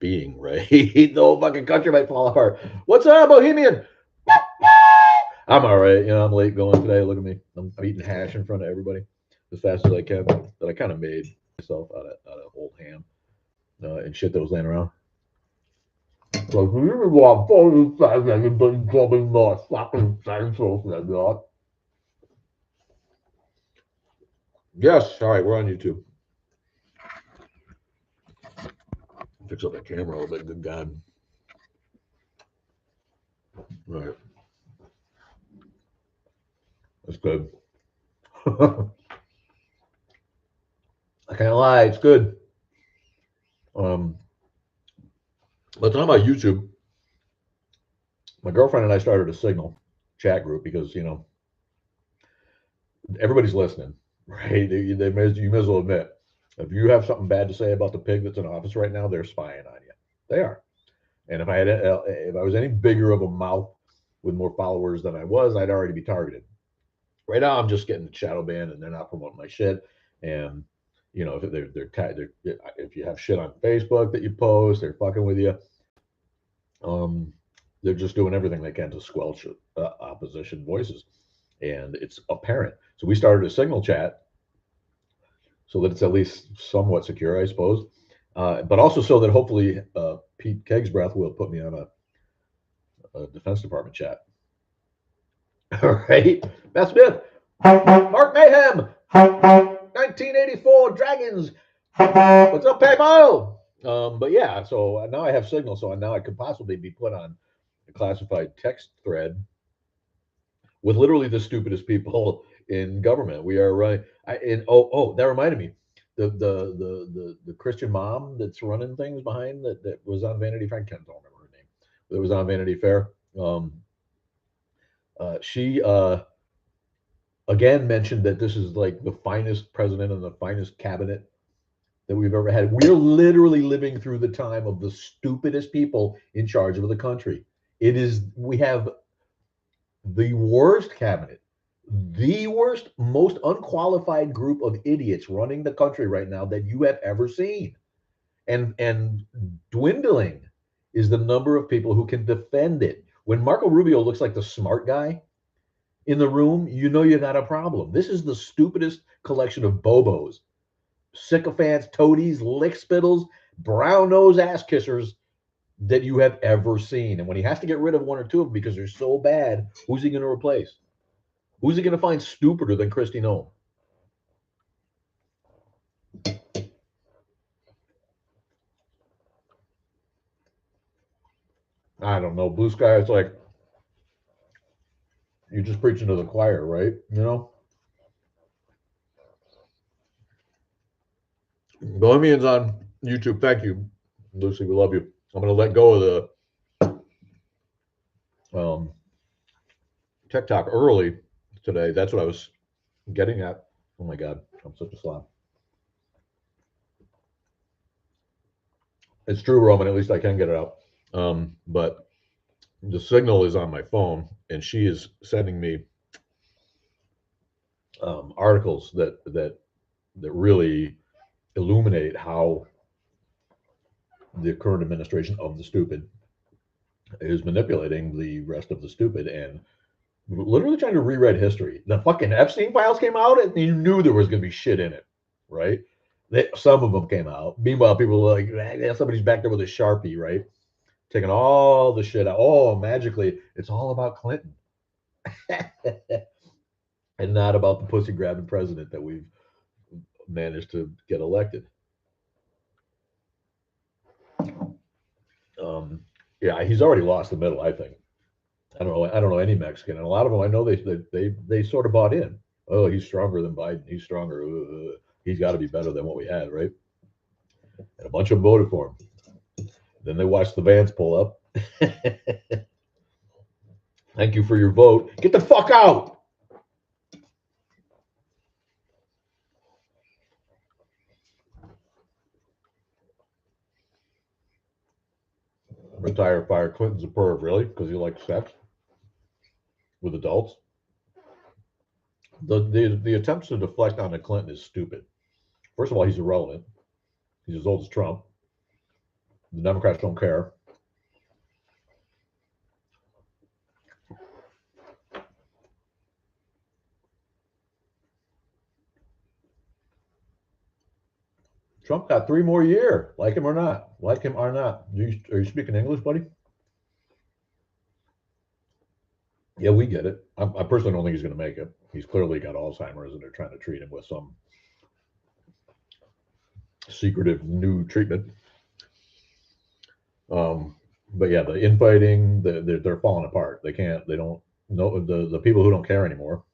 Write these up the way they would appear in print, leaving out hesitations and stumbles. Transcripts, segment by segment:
being, right? The whole fucking country might fall apart. What's up, Bohemian? I'm all right. I'm late going today. Look at me. I'm eating hash in front of everybody as fast as I can. That I kind of made myself out of old ham and shit that was laying around. So you want fucking central that. Yes. All right. We're on YouTube. Fix up the camera a little bit. Good God. Right. That's good. I can't lie. It's good. Um, but talking about YouTube, my girlfriend and I started a Signal chat group because everybody's listening, right? You may as well admit if you have something bad to say about the pig that's in office right now, they're spying on you. They are. And if I was any bigger of a mouth with more followers than I was, I'd already be targeted. Right now, I'm just getting shadow banned, and they're not promoting my shit. And if if you have shit on Facebook that you post, they're fucking with you. Um, they're just doing everything they can to squelch opposition voices, and it's apparent. So we started a Signal chat so that it's at least somewhat secure, I suppose, but also so that hopefully Pete Kegsbreath will put me on a Defense Department chat. All right, Beth Smith, Mark Mayhem, 1984 Dragons. What's up, PayPal? But yeah, so now I have Signal, so now I could possibly be put on a classified text thread with literally the stupidest people in government. We are right. That reminded me, the Christian mom that's running things behind that was on Vanity Fair. I can't remember her name. That was on Vanity Fair. She again mentioned that this is like the finest president and the finest cabinet that we've ever had. We're literally living through the time of the stupidest people in charge of the country. We have the worst cabinet, the worst, most unqualified group of idiots running the country right now that you have ever seen. And dwindling is the number of people who can defend it. When Marco Rubio looks like the smart guy in the room, you got a problem. This is the stupidest collection of bobos, sycophants, toadies, lick spittles, brown nose ass kissers that you have ever seen. And when he has to get rid of one or two of them because they're so bad, who's he going to replace? Who's he going to find stupider than Christy Nome? I don't know. Blue Sky is like, you're just preaching to the choir, right? Bohemians on YouTube. Thank you, Lucy. We love you. I'm going to let go of the TikTok early today. That's what I was getting at. Oh my God, I'm such a slob. It's true, Roman. At least I can get it out. But the Signal is on my phone, and she is sending me articles that really illuminate how the current administration of the stupid is manipulating the rest of the stupid and literally trying to rewrite history. The fucking Epstein files came out, and you knew there was going to be shit in it, right? Some of them came out. Meanwhile, people were like, somebody's back there with a Sharpie, right? Taking all the shit out. Oh, magically, it's all about Clinton and not about the pussy grabbing president that we've managed to get elected. Um, yeah, he's already lost the middle. I think. I don't know. I don't know any Mexican, and a lot of them I know they sort of bought in. Oh, he's stronger than Biden. He's stronger. He's got to be better than what we had, right? And a bunch of them voted for him. Then they watched the vans pull up. Thank you for your vote. Get the fuck out. Retire, fire. Clinton's a perv, really? Because he likes sex with adults. The attempts to deflect onto Clinton is stupid. First of all, he's irrelevant. He's as old as Trump. The Democrats don't care. Trump got 3 more years. Like him or not. Like him or not. Are you speaking English, buddy? Yeah, we get it. I personally don't think he's going to make it. He's clearly got Alzheimer's, and they're trying to treat him with some secretive new treatment. But yeah, the infighting, they're falling apart. They don't know the people who don't care anymore.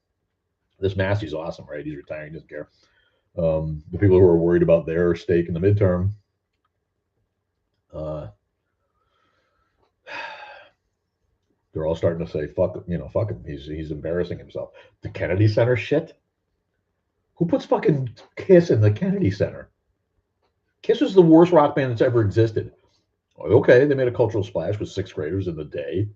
This Massey's awesome, right? He's retiring, doesn't care. The people who are worried about their stake in the midterm, they're all starting to say, fuck him. He's embarrassing himself. The Kennedy Center shit? Who puts fucking Kiss in the Kennedy Center? Kiss is the worst rock band that's ever existed. Okay, they made a cultural splash with 6th graders in the day.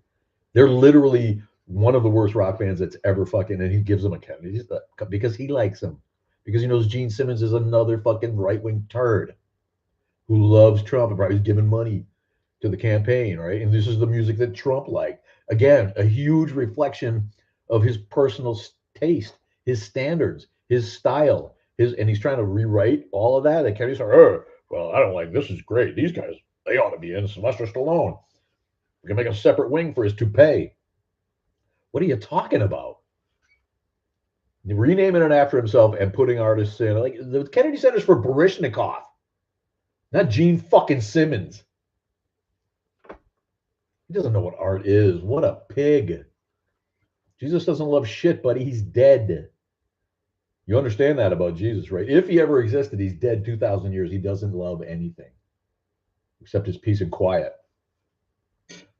They're literally one of the worst rock bands that's ever fucking, and he gives them a Kennedy because he likes them. Because he knows Gene Simmons is another fucking right-wing turd who loves Trump and probably is giving money to the campaign, right? And this is the music that Trump liked. Again, a huge reflection of his personal taste, his standards, his style, and he's trying to rewrite all of that. And Kennedy's like, well, I don't like this. Is great. These guys, they ought to be in. Sylvester Stallone. We can make a separate wing for his toupee. What are you talking about? Renaming it after himself and putting artists in. Like the Kennedy Center's for Baryshnikov, not Gene fucking Simmons. He doesn't know what art is. What a pig. Jesus doesn't love shit, buddy. He's dead. You understand that about Jesus, right? If he ever existed, he's dead 2,000 years. He doesn't love anything except his peace and quiet.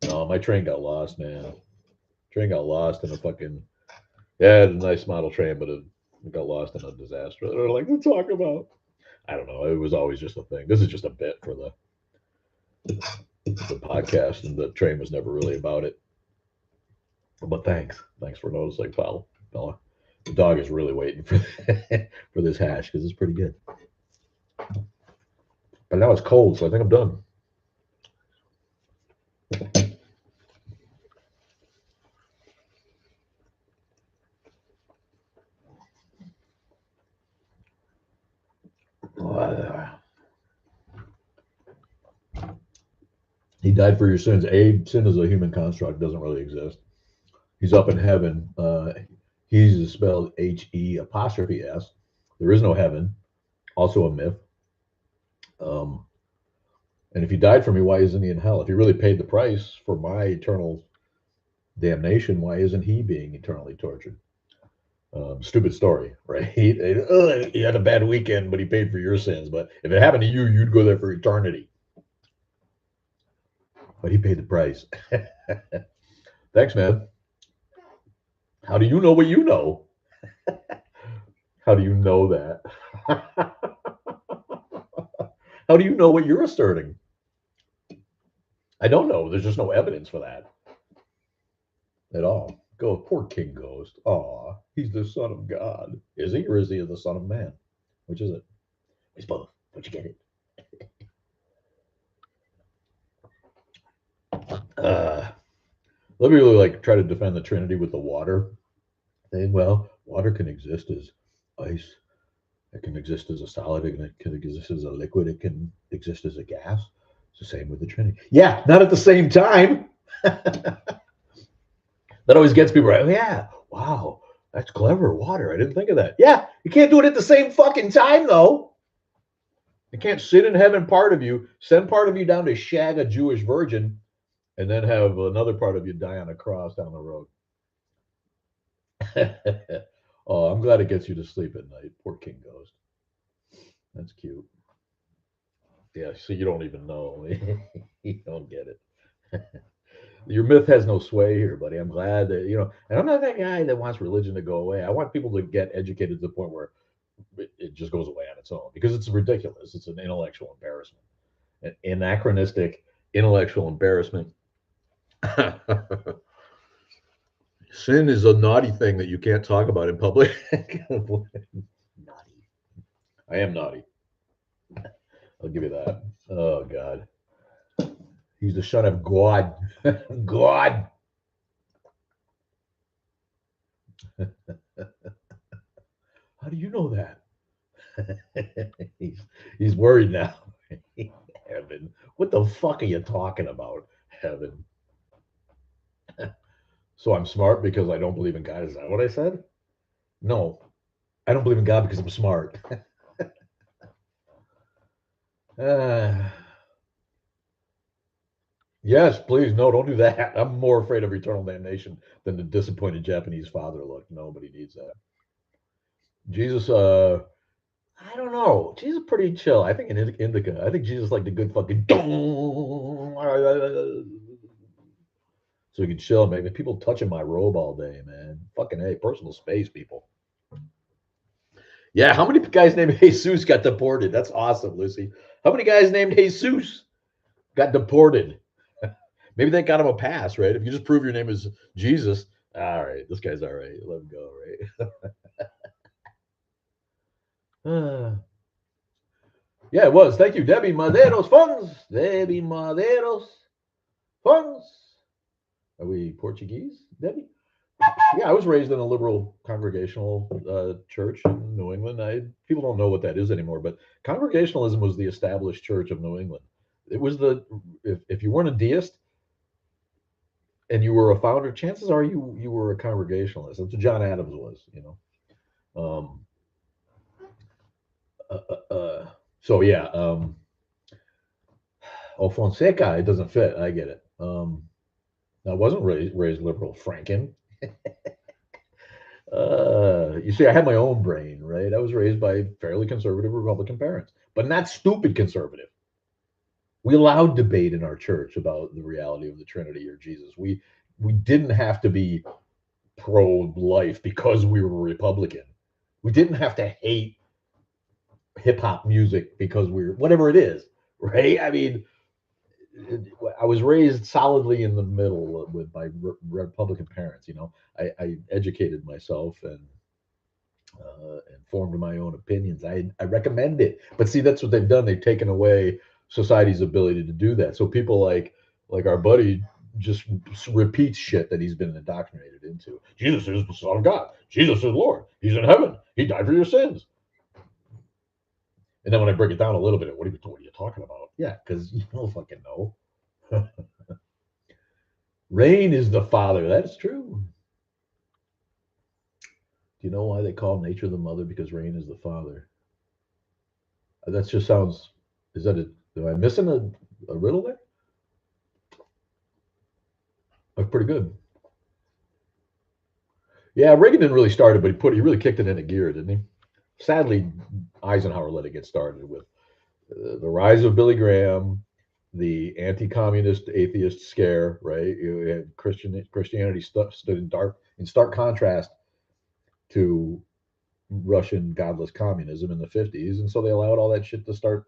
No, my train got lost, man. Train got lost in a fucking... Yeah, it's a nice model train, but it got lost in a disaster. They're like, to talk about. I don't know. It was always just a thing. This is just a bit for the podcast, and the train was never really about it. But thanks for noticing, fella. The dog is really waiting for for this hash because it's pretty good. But now it's cold, so I think I'm done. He died for your sins. Sin is a human construct, doesn't really exist. He's up in heaven. He's spelled HE''S. There is no heaven. Also a myth. And if he died for me, why isn't he in hell? If he really paid the price for my eternal damnation, why isn't he being eternally tortured? Stupid story, right? He had a bad weekend, but he paid for your sins. But if it happened to you, you'd go there for eternity. But he paid the price. Thanks, man. How do you know what you know? How do you know that? How do you know what you're asserting? I don't know. There's just no evidence for that at all. Go, poor King Ghost. Aw, he's the son of God. Is he, or is he the son of man? Which is it? It's both. Don't you get it? Let me really try to defend the Trinity with the water. And well, water can exist as ice. It can exist as a solid. It can exist as a liquid. It can exist as a gas. It's the same with the Trinity. Yeah, not at the same time. That always gets people right. Oh, yeah, wow, that's clever. Water. I didn't think of that. Yeah, you can't do it at the same fucking time, though. You can't sit in heaven, part of you, send part of you down to shag a Jewish virgin, and then have another part of you die on a cross down the road. Oh, I'm glad it gets you to sleep at night. Poor King Ghost. That's cute. Yeah, so you don't even know. You don't get it. Your myth has no sway here, buddy. I'm glad that, and I'm not that guy that wants religion to go away. I want people to get educated to the point where it just goes away on its own because it's ridiculous. It's an intellectual embarrassment, an anachronistic intellectual embarrassment. Sin is a naughty thing that you can't talk about in public. Naughty. I am naughty. I'll give you that. Oh, God. He's the son of God. God. How do you know that? he's worried now. Heaven. What the fuck are you talking about? Heaven. So I'm smart because I don't believe in God. Is that what I said? No. I don't believe in God because I'm smart. uh, yes, please. No, don't do that. I'm more afraid of eternal damnation than the disappointed Japanese father look. Nobody needs that. Jesus, I don't know. Jesus is pretty chill. I think in Indica, I think Jesus like the good fucking so he could chill, man. People touching my robe all day, man. Fucking A, personal space, people. Yeah, how many guys named Jesus got deported? That's awesome, Lucy. How many guys named Jesus got deported? Maybe they got him a pass, right? If you just prove your name is Jesus, all right, this guy's all right. Let him go, right? Yeah, it was. Thank you, Debbie Maderos Funds. Debbie Maderos Funds. Are we Portuguese, Debbie? Yeah, I was raised in a liberal congregational church in New England. People don't know what that is anymore, but Congregationalism was the established church of New England. It was if you weren't a deist and you were a founder, chances are you were a Congregationalist. That's what John Adams was, you know. So yeah, Fonseca, it doesn't fit. I get it. I wasn't raised liberal, Franken. You see, I had my own brain, right? I was raised by fairly conservative Republican parents, but not stupid conservative. We allowed debate in our church about the reality of the Trinity or Jesus. We didn't have to be pro-life because we were Republican. We didn't have to hate hip hop music because we're whatever it is, right? I mean, I was raised solidly in the middle with my Republican parents. You know, I educated myself and formed my own opinions. I recommend it, but see, that's what they've done. They've taken away society's ability to do that. So people like our buddy just repeats shit that he's been indoctrinated into. Jesus is the Son of God. Jesus is Lord. He's in heaven. He died for your sins. And then when I break it down a little bit, what are you talking about? Yeah, because you don't fucking know. Rain is the father. That's true. Do you know why they call nature the mother? Because rain is the father. That just sounds. Is that a? Am I missing a riddle there? That's pretty good. Yeah, Reagan didn't really start it, but he really kicked it into gear, didn't he? Sadly, Eisenhower let it get started with the rise of Billy Graham, the anti-communist atheist scare. Right, you had Christianity stood in stark contrast to Russian godless communism in the 50s, and so they allowed all that shit to start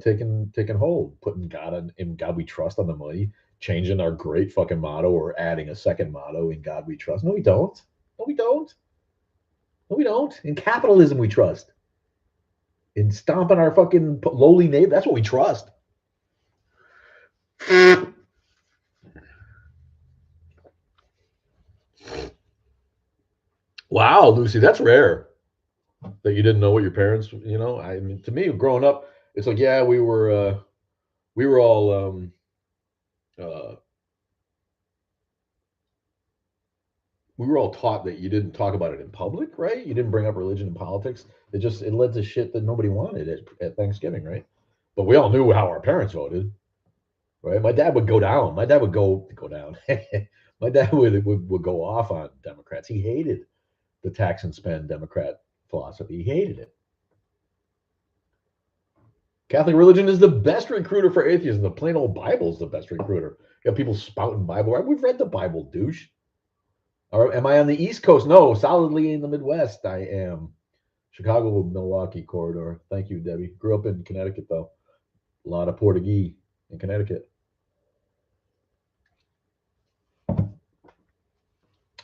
taking hold, putting in God we trust on the money, changing our great fucking motto or adding a second motto, in God we trust. No, we don't. No, we don't. No, we don't. In capitalism, we trust. In stomping our fucking lowly neighbor, that's what we trust. Wow, Lucy, that's rare that you didn't know what your parents. You know, I mean, to me, growing up, it's like, yeah, we were all uh, we were all taught that you didn't talk about it in public, right? You didn't bring up religion and politics. It led to shit that nobody wanted at Thanksgiving, right? But we all knew how our parents voted, right? My dad would go down. My dad would go down. My dad would go off on Democrats. He hated the tax and spend Democrat philosophy. He hated it. Catholic religion is the best recruiter for atheism. The plain old Bible is the best recruiter. You have people spouting Bible. We've read the Bible, douche. Or am I on the East Coast? No, solidly in the Midwest. I am. Chicago, Milwaukee corridor. Thank you, Debbie. Grew up in Connecticut, though. A lot of Portuguese in Connecticut.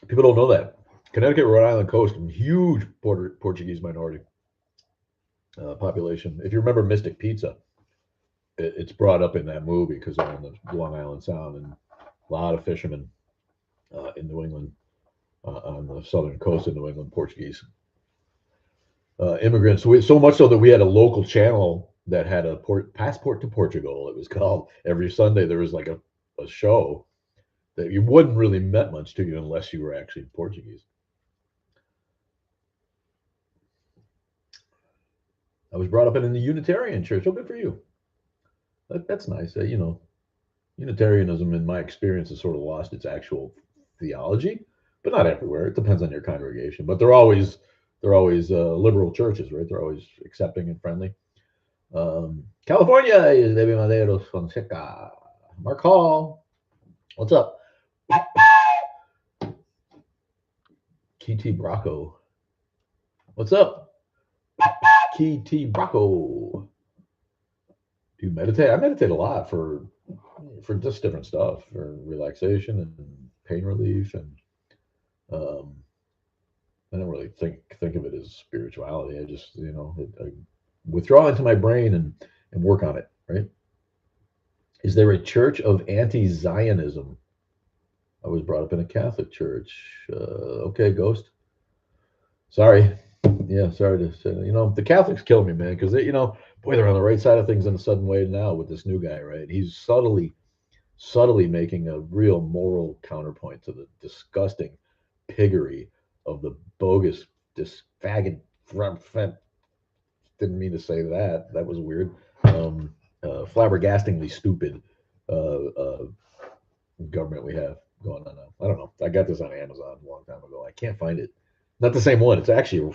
People don't know that. Connecticut, Rhode Island coast, huge Portuguese minority population. If you remember Mystic Pizza, it's brought up in that movie because they're on the Long Island Sound, and a lot of fishermen in New England, on the southern coast of New England, Portuguese immigrants. So much so that we had a local channel that had a passport to Portugal. It was called. Every Sunday there was like a show that you wouldn't really meant much to you unless you were actually Portuguese. I was brought up in the Unitarian church. Oh, good for you. That's nice. Unitarianism, in my experience, has sort of lost its actual theology, but not everywhere. It depends on your congregation. But they're always liberal churches, right? They're always accepting and friendly. California is David Madero Fonseca. Mark Hall, what's up? KT Bracco, what's up? KT Bracco. Do you meditate? I meditate a lot for just different stuff, for relaxation and pain relief, and I don't really think of it as spirituality. I just I withdraw into my brain and work on it. Right? Is there a church of anti-Zionism? I was brought up in a Catholic church. Okay, Ghost. Sorry. Yeah, sorry to say that. The Catholics kill me, man, because boy, they're on the right side of things in a sudden way now with this new guy, right? He's subtly making a real moral counterpoint to the disgusting piggery of the bogus, this faggot. Didn't mean to say that. That was weird. Flabbergastingly stupid government we have going on now. I don't know. I got this on Amazon a long time ago. I can't find it. Not the same one. It's actually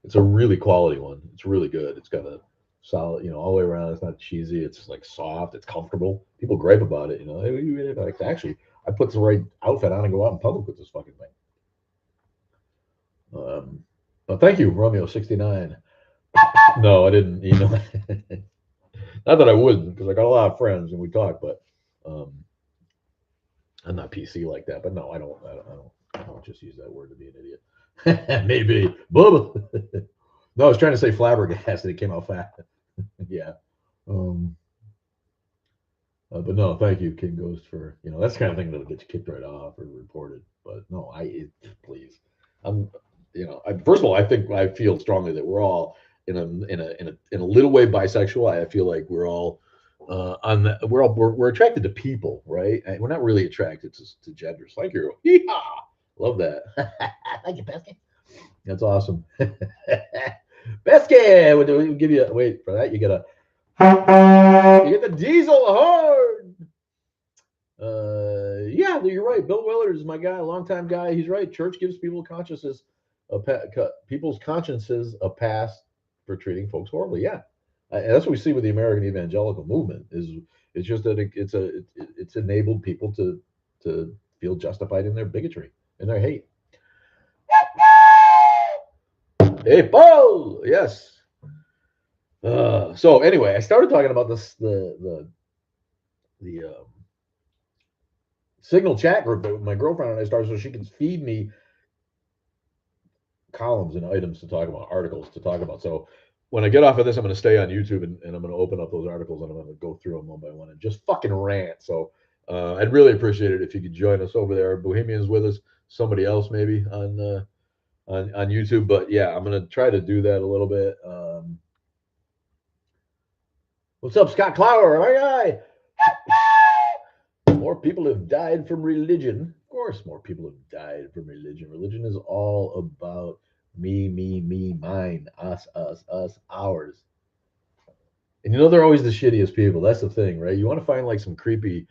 it's a really quality one. It's really good. It's got a solid, all the way around. It's not cheesy. It's like soft. It's comfortable. People gripe about it. Hey, like, actually, I put the right outfit on and go out in public with this fucking thing. But thank you, Romeo69. No, I didn't. Not that I wouldn't, because I got a lot of friends and we talk, but I'm not PC like that. But no, I don't just use that word to be an idiot. Maybe. Bubba. No, I was trying to say flabbergasted. It came out fat. Yeah. But no, thank you, King Ghost, for that's the kind of thing that'll get you kicked right off or reported. But no, please. First of all, I feel strongly that we're all in a little way bisexual. I feel like we're all we're attracted to people, right? We're not really attracted to genders. Thank you. Yeehaw! Love that. Thank you, Pesky. That's awesome. Pesky, we'll give you wait for that. You get the diesel hard. Yeah, you're right. Bill Willard is my guy, a longtime guy. He's right. Church gives people's consciences a pass for treating folks horribly. Yeah, and that's what we see with the American evangelical movement. It's just that it's enabled people to feel justified in their bigotry and their hate. Hey, Paul. Yes. So anyway, I started talking about this the Signal chat group that my girlfriend and I started so she can feed me columns and items to talk about, articles to talk about. So when I get off of this, I'm going to stay on YouTube and I'm going to open up those articles and I'm going to go through them one by one and just fucking rant. So I'd really appreciate it if you could join us over there. Bohemian's with us, somebody else maybe on YouTube. But yeah, I'm going to try to do that a little bit. What's up, Scott Clower? My guy. More people have died from religion. Of course, more people have died from religion. Religion is all about me, mine, us, ours. And they're always the shittiest people. That's the thing, right? You want to find like some creepy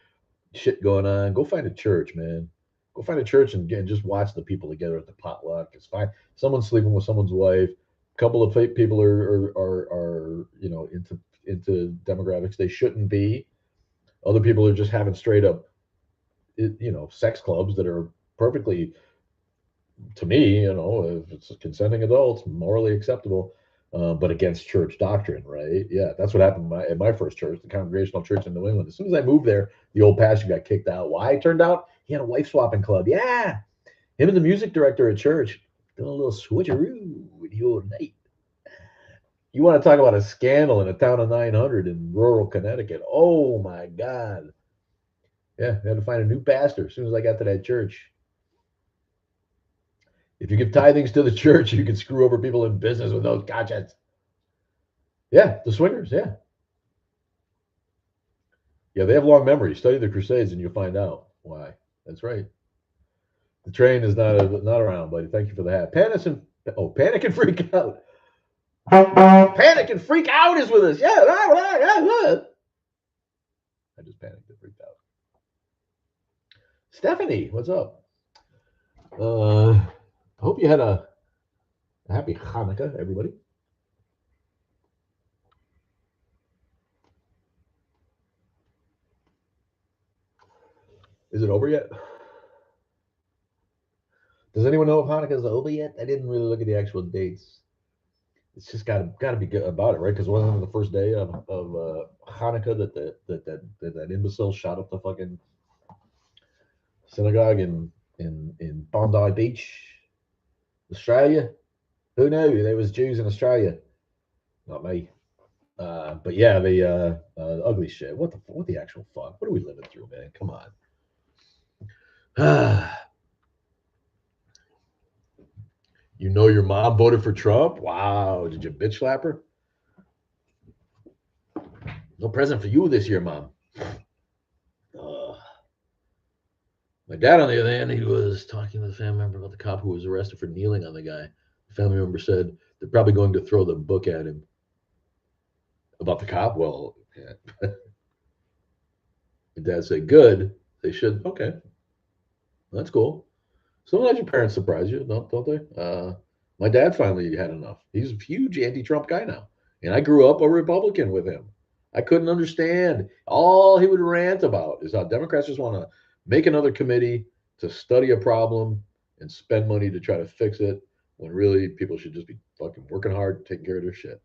shit going on, go find a church, man. Go find a church and just watch the people together at the potluck. It's fine. Someone's sleeping with someone's wife. A couple of people are into demographics they shouldn't be. Other people are just having straight up, sex clubs that are perfectly, to me, if it's consenting adults, morally acceptable, but against church doctrine, right? Yeah, that's what happened at my first church, the Congregational Church in New England. As soon as I moved there, the old pastor got kicked out. Why? It turned out he had a wife swapping club. Yeah, him and the music director at church doing a little switcheroo with the old night. You want to talk about a scandal in a town of 900 in rural Connecticut? Oh my God! Yeah, I had to find a new pastor as soon as I got to that church. If you give tithings to the church, you can screw over people in business with no conscience. Yeah, the swingers. Yeah, yeah, they have long memories. Study the Crusades, and you'll find out why. That's right. The train is not around, buddy. Thank you for the hat. Panic and freak out. Panic and freak out is with us. Yeah, I just panicked and freaked out. Stephanie, what's up? I hope you had a happy Hanukkah, everybody. Is it over yet? Does anyone know if Hanukkah is over yet? I didn't really look at the actual dates. It's just got to be good about it, right? Because wasn't it the first day of Hanukkah that imbecile shot up the fucking synagogue in Bondi Beach, Australia? Who knew there was Jews in Australia? Not me. But yeah, the ugly shit. What the actual fuck? What are we living through, man? Come on. You know your mom voted for Trump? Wow. Did you bitch slap her? No present for you this year, mom. Uh, my dad, on the other hand, he was talking to the family member about the cop who was arrested for kneeling on the guy. The family member said they're probably going to throw the book at him. About the cop? Well, yeah. My dad said, good. They should. Okay. That's cool. Sometimes your parents surprise you, don't they? My dad finally had enough. He's a huge anti-Trump guy now, and I grew up a Republican with him. I couldn't understand. All he would rant about is how Democrats just want to make another committee to study a problem and spend money to try to fix it, when really people should just be fucking working hard, taking care of their shit.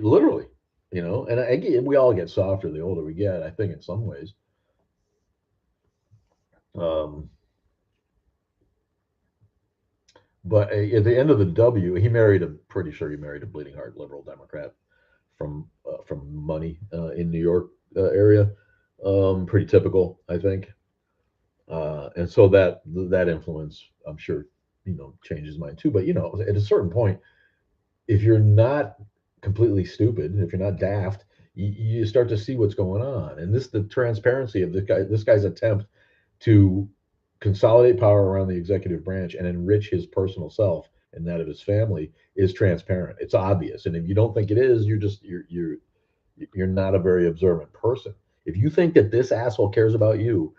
Literally, and we all get softer the older we get. I think in some ways. Um, But at the end of the W, he married a pretty sure he married a bleeding heart liberal Democrat from Money in New York area. Pretty typical, I think. And so that influence, I'm sure, changes mine too. But at a certain point, if you're not completely stupid, if you're not daft, you start to see what's going on. And the transparency of this guy's attempt to consolidate power around the executive branch and enrich his personal self and that of his family is transparent. It's obvious. And if you don't think it is, you're not a very observant person. If you think that this asshole cares about you,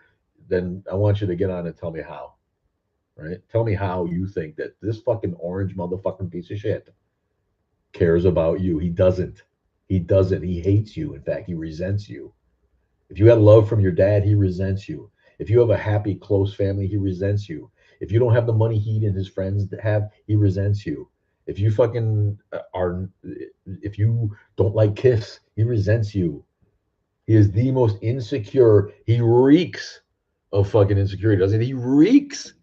then I want you to get on and tell me how. Right? Tell me how you think that this fucking orange motherfucking piece of shit cares about you. He doesn't. He doesn't. He hates you. In fact, he resents you. If you have love from your dad, he resents you. If you have a happy, close family, he resents you. If you don't have the money he and his friends have, he resents you. If you fucking if you don't like Kiss, he resents you. He is the most insecure. He reeks of fucking insecurity, doesn't he? He reeks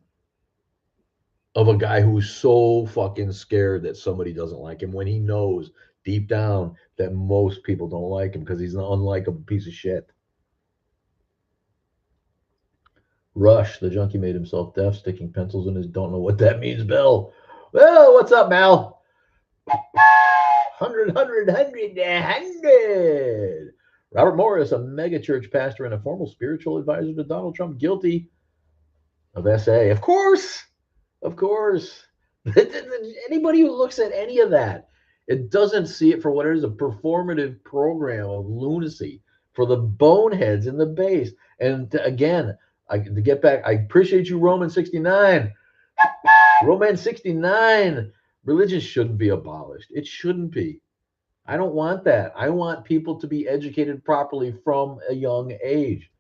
of a guy who's so fucking scared that somebody doesn't like him when he knows deep down that most people don't like him because he's an unlikable piece of shit. Rush, the junkie made himself deaf, sticking pencils in his don't know what that means, Bill. Well, what's up, Mal? 100. Robert Morris, a megachurch pastor and a former spiritual advisor to Donald Trump, guilty of SA. Of course. Of course. Anybody who looks at any of that, it doesn't see it for what it is, a performative program of lunacy for the boneheads in the base. And again, to get back, I appreciate you, Roman 69. Roman 69. Religion shouldn't be abolished. It shouldn't be. I don't want that. I want people to be educated properly from a young age.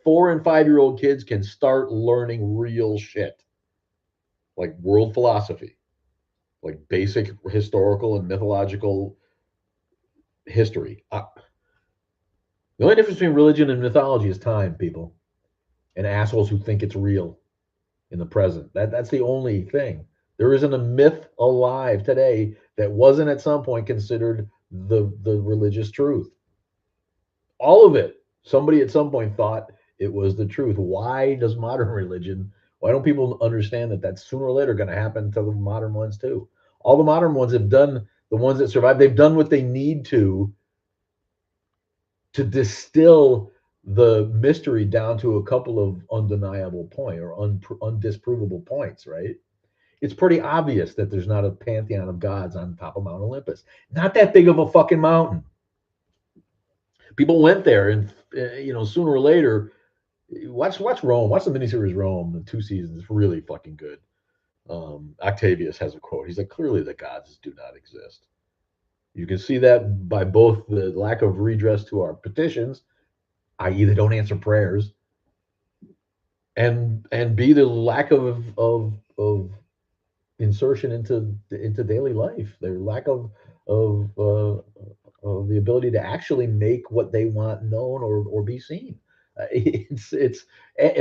4 and 5-year-old kids can start learning real shit, like world philosophy, like basic historical and mythological history. The only difference between religion and mythology is time, people, and assholes who think it's real in the present. That's the only thing. There isn't a myth alive today that wasn't at some point considered the religious truth. All of it. Somebody at some point thought it was the truth. Why does modern religion? Why don't people understand that that's sooner or later going to happen to the modern ones too? All the modern ones have done, the ones that survive, they've done what they need to distill the mystery down to a couple of undeniable point or undisprovable points, right? It's pretty obvious that there's not a pantheon of gods on top of Mount Olympus. Not that big of a fucking mountain. People went there, and sooner or later, watch Rome. Watch the miniseries Rome. The 2 seasons. It's really fucking good. Octavius has a quote. He's like, clearly the gods do not exist. You can see that by both the lack of redress to our petitions, i.e., they don't answer prayers, and B, the lack of insertion into daily life. Their lack of of the ability to actually make what they want known or be seen. It's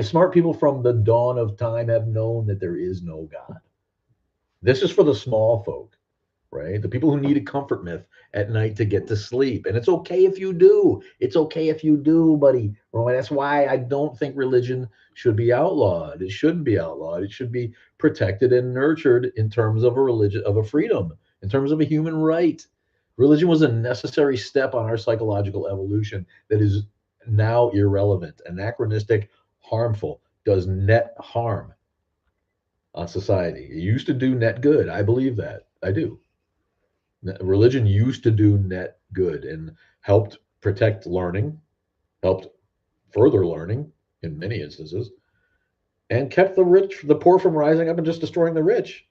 smart people from the dawn of time have known that there is no God. This is for the small folk, right? The people who need a comfort myth at night to get to sleep. And it's okay if you do. It's okay if you do, buddy. Right? That's why I don't think religion should be outlawed. It shouldn't be outlawed. It should be protected and nurtured in terms of a religion, of a freedom, in terms of a human right. Religion was a necessary step on our psychological evolution that is now irrelevant, anachronistic, harmful, does net harm on society. It used to do net good. I believe that. I do. Religion used to do net good and helped protect learning, helped further learning in many instances, and kept the poor from rising up and just destroying the rich,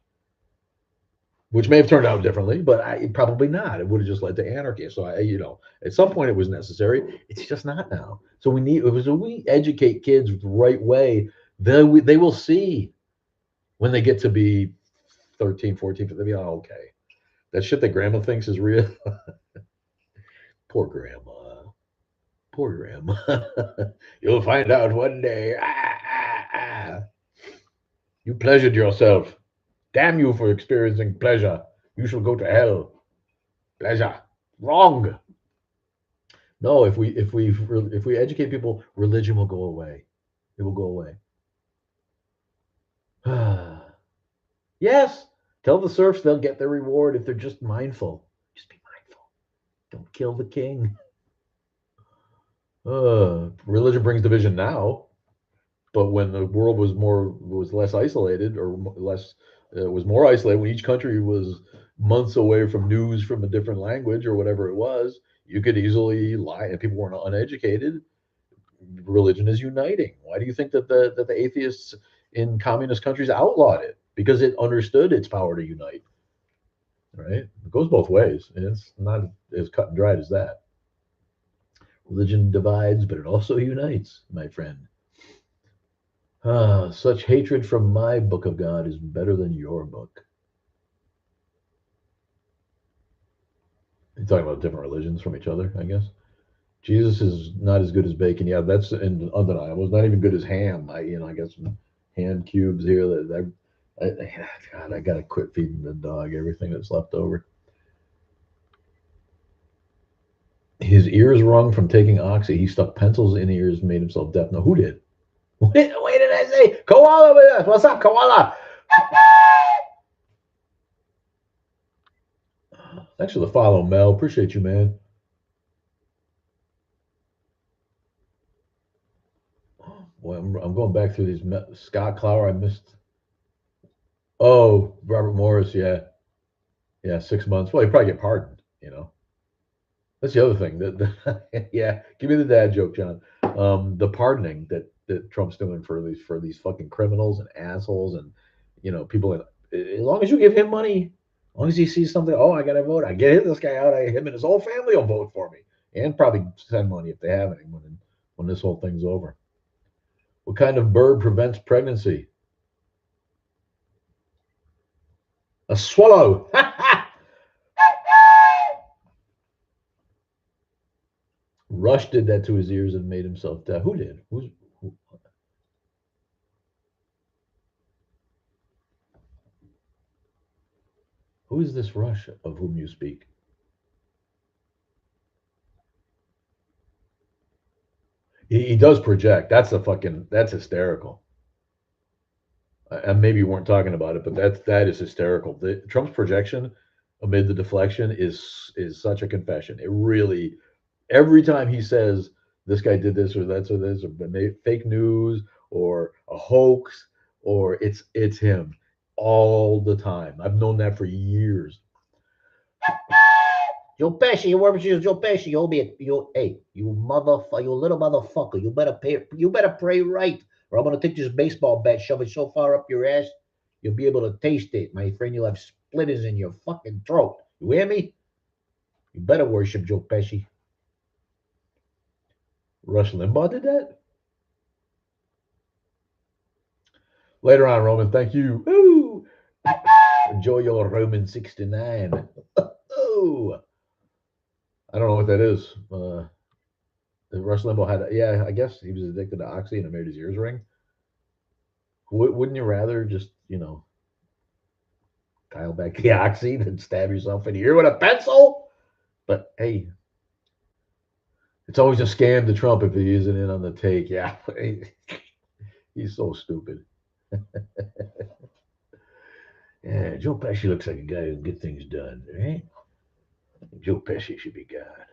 which may have turned out differently, but probably not. It would have just led to anarchy. So at some point it was necessary. It's just not now. So we educate kids the right way, they will see when they get to be 13, 14, they'll be like, oh, okay. That shit that grandma thinks is real. Poor grandma. Poor grandma. You'll find out one day. You pleasured yourself. Damn you for experiencing pleasure. You shall go to hell. Pleasure. Wrong. No, if we educate people, religion will go away. It will go away. Yes. Tell the serfs they'll get their reward if they're just mindful. Just be mindful. Don't kill the king. Religion brings division now, but when the world was less isolated or less was more isolated, when each country was months away from news from a different language or whatever it was, you could easily lie, and people weren't uneducated. Religion is uniting. Why do you think that the atheists in communist countries outlawed it? Because it understood its power to unite. Right? It goes both ways, and it's not as cut and dried as that. Religion divides, but it also unites, my friend. Such hatred from my book of God is better than your book. You're talking about different religions from each other, I guess. Jesus is not as good as bacon. Yeah, that's undeniable. It's not even good as ham. I got some ham cubes here God, I gotta quit feeding the dog everything that's left over. His ears rung from taking oxy. He stuck pencils in ears, made himself deaf. No, who did? Wait did I say? Koala with us. What's up, Koala? Thanks for the follow, Mel. Appreciate you, man. Boy, I'm going back through these. Scott Clower, I missed. Oh, Robert Morris, yeah. Yeah, 6 months. Well, he probably get pardoned, That's the other thing. Yeah, give me the dad joke, John. The pardoning that Trump's doing for these fucking criminals and assholes and people. As long as you give him money, as long as he sees something, oh, I gotta vote. I get this guy out. Him and his whole family will vote for me, and probably send money if they have any when this whole thing's over. What kind of bird prevents pregnancy? A swallow. Rush did that to his ears and made himself deaf. Who did? Who? Who is this Rush of whom you speak? He does project. That's hysterical. And maybe you weren't talking about it, but that is hysterical. Trump's projection amid the deflection is such a confession. It really, every time he says this guy did this or that's or this or fake news or a hoax or it's him all the time. I've known that for years. Joe Pesci, you work with Joe Pesci. You'll be hey, you motherfucker, you little motherfucker. You better pray right, or I'm gonna take this baseball bat, shove it so far up your ass, you'll be able to taste it, my friend. You'll have splitters in your fucking throat. You hear me? You better worship Joe Pesci. Rush Limbaugh did that? Later on, Roman. Thank you. Ooh. Enjoy your Roman 69. Oh, I don't know what that is. Rush Limbaugh had, yeah, I guess he was addicted to oxy and it made his ears ring. Wouldn't you rather just, dial back the oxy than stab yourself in the ear with a pencil? But hey, it's always a scam to Trump if he isn't in on the take. Yeah, he's so stupid. Yeah, Joe Pesci looks like a guy who can get things done, right? Joe Pesci should be God.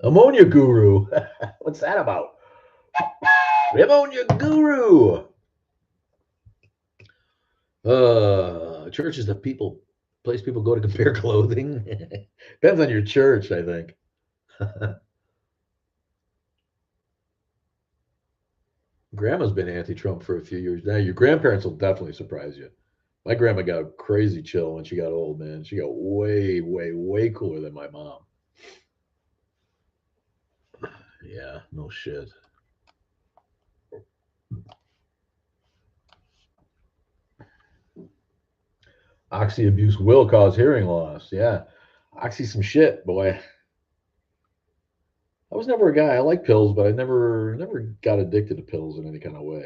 Ammonia Guru. What's that about? Ammonia Guru. Church is the place people go to compare clothing. Depends on your church, I think. Grandma's been anti-Trump for a few years now. Your grandparents will definitely surprise you. My grandma got crazy chill when she got old, man. She got way, way, way cooler than my mom. Yeah, no shit. Oxy abuse will cause hearing loss. Yeah. Oxy some shit, boy. I was never a guy. I like pills, but I never got addicted to pills in any kind of way.